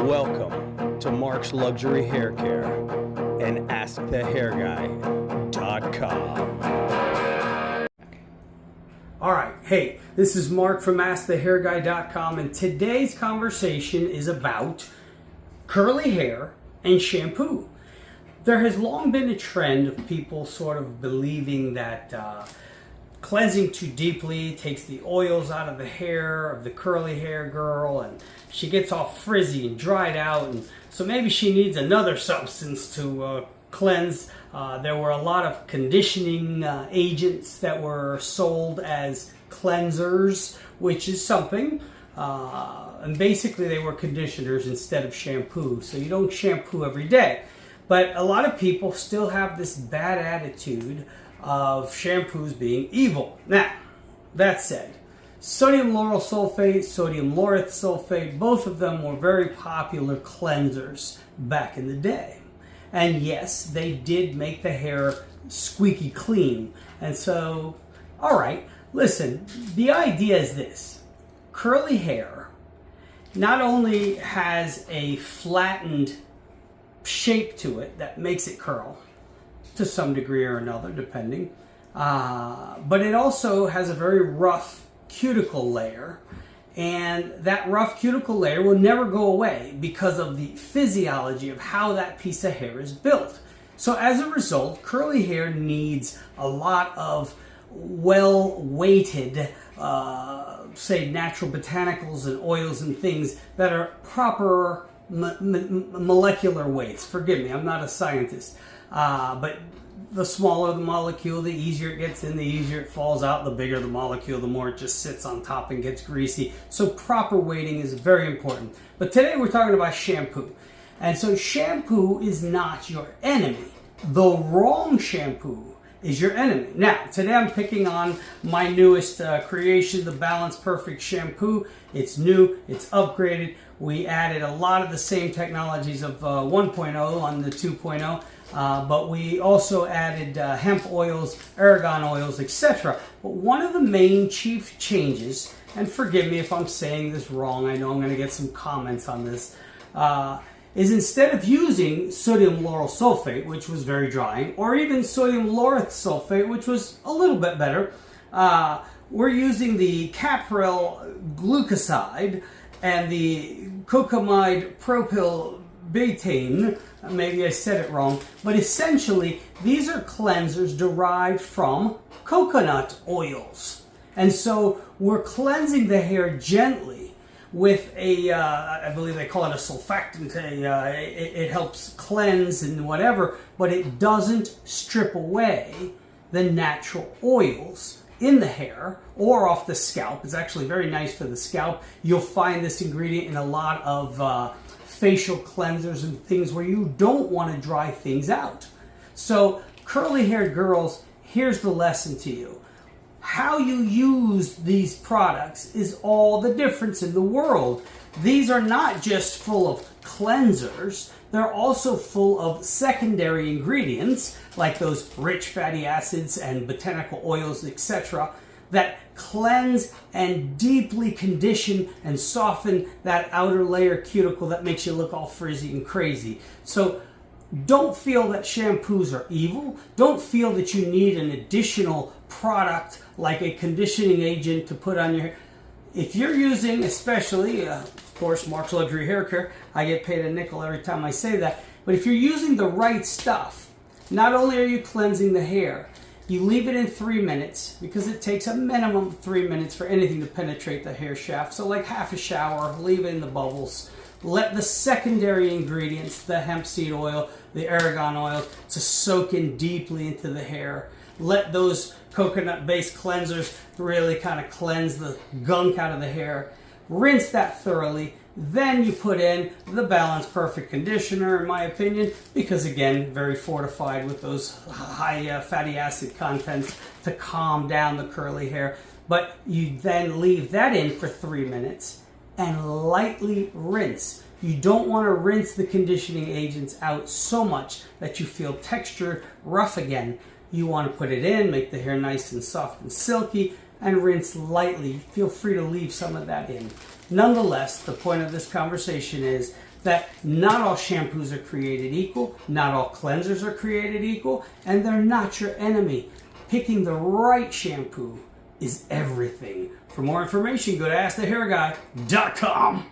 Welcome to Mark's Luxury Hair Care and AskTheHairGuy.com. All right, hey, this is Mark from AskTheHairGuy.com, and today's conversation is about curly hair and shampoo. There has long been a trend of people sort of believing that cleansing too deeply takes the oils out of the hair of the curly hair girl, and she gets all frizzy and dried out, and so maybe she needs another substance to cleanse. There were a lot of conditioning agents that were sold as cleansers, which is something. And basically they were conditioners instead of shampoo. So you don't shampoo every day. But a lot of people still have this bad attitude of shampoos being evil. Now, that said, sodium lauryl sulfate, sodium laureth sulfate, both of them were very popular cleansers back in the day. And yes, they did make the hair squeaky clean. And so, all right, listen, the idea is this. Curly hair not only has a flattened shape to it that makes it curl to some degree or another, depending, but it also has a very rough cuticle layer. And that rough cuticle layer will never go away because of the physiology of how that piece of hair is built. So as a result, curly hair needs a lot of well-weighted, say, natural botanicals and oils and things that are proper molecular weights. Forgive me, I'm not a scientist. But the smaller the molecule, the easier it gets in, the easier it falls out. The bigger the molecule, the more it just sits on top and gets greasy. So proper weighting is very important. But today we're talking about shampoo. And so shampoo is not your enemy. The wrong shampoo is your enemy. Now, today I'm picking on my newest creation, the Balance Perfect Shampoo. It's new, it's upgraded. We added a lot of the same technologies of 1.0 on the 2.0. But we also added hemp oils, argan oils, etc. But one of the main chief changes, and forgive me if I'm saying this wrong, I know I'm going to get some comments on this, is instead of using sodium lauryl sulfate, which was very drying, or even sodium laureth sulfate, which was a little bit better, we're using the capryl glucoside and the cocamide propyl betaine. Maybe I said it wrong, but essentially these are cleansers derived from coconut oils. And so we're cleansing the hair gently with a, I believe they call it a sulfactant. It helps cleanse and whatever, but it doesn't strip away the natural oils in the hair or off the scalp. It's actually very nice for the scalp. You'll find this ingredient in a lot of facial cleansers and things where you don't want to dry things out. So curly haired girls, here's the lesson to you. How you use these products is all the difference in the world. These are not just full of cleansers, they're also full of secondary ingredients like those rich fatty acids and botanical oils, etc., that cleanse and deeply condition and soften that outer layer cuticle that makes you look all frizzy and crazy. So don't feel that shampoos are evil. Don't feel that you need an additional product like a conditioning agent to put on your hair. If you're using, especially, of course, Mark's Luxury Hair Care, I get paid a nickel every time I say that, but if you're using the right stuff, not only are you cleansing the hair, you leave it in 3 minutes because it takes a minimum of 3 minutes for anything to penetrate the hair shaft. So like half a shower, leave it in the bubbles. Let the secondary ingredients, the hemp seed oil, the argan oil, to soak in deeply into the hair. Let those coconut-based cleansers really kind of cleanse the gunk out of the hair. Rinse that thoroughly. Then you put in the Balance Perfect Conditioner, in my opinion, because again, very fortified with those high fatty acid contents to calm down the curly hair. But you then leave that in for 3 minutes and lightly rinse. You don't want to rinse the conditioning agents out so much that you feel textured, rough again. You want to put it in, make the hair nice and soft and silky, and rinse lightly. Feel free to leave some of that in. Nonetheless, the point of this conversation is that not all shampoos are created equal, not all cleansers are created equal, and they're not your enemy. Picking the right shampoo is everything. For more information, go to AskTheHairGuy.com.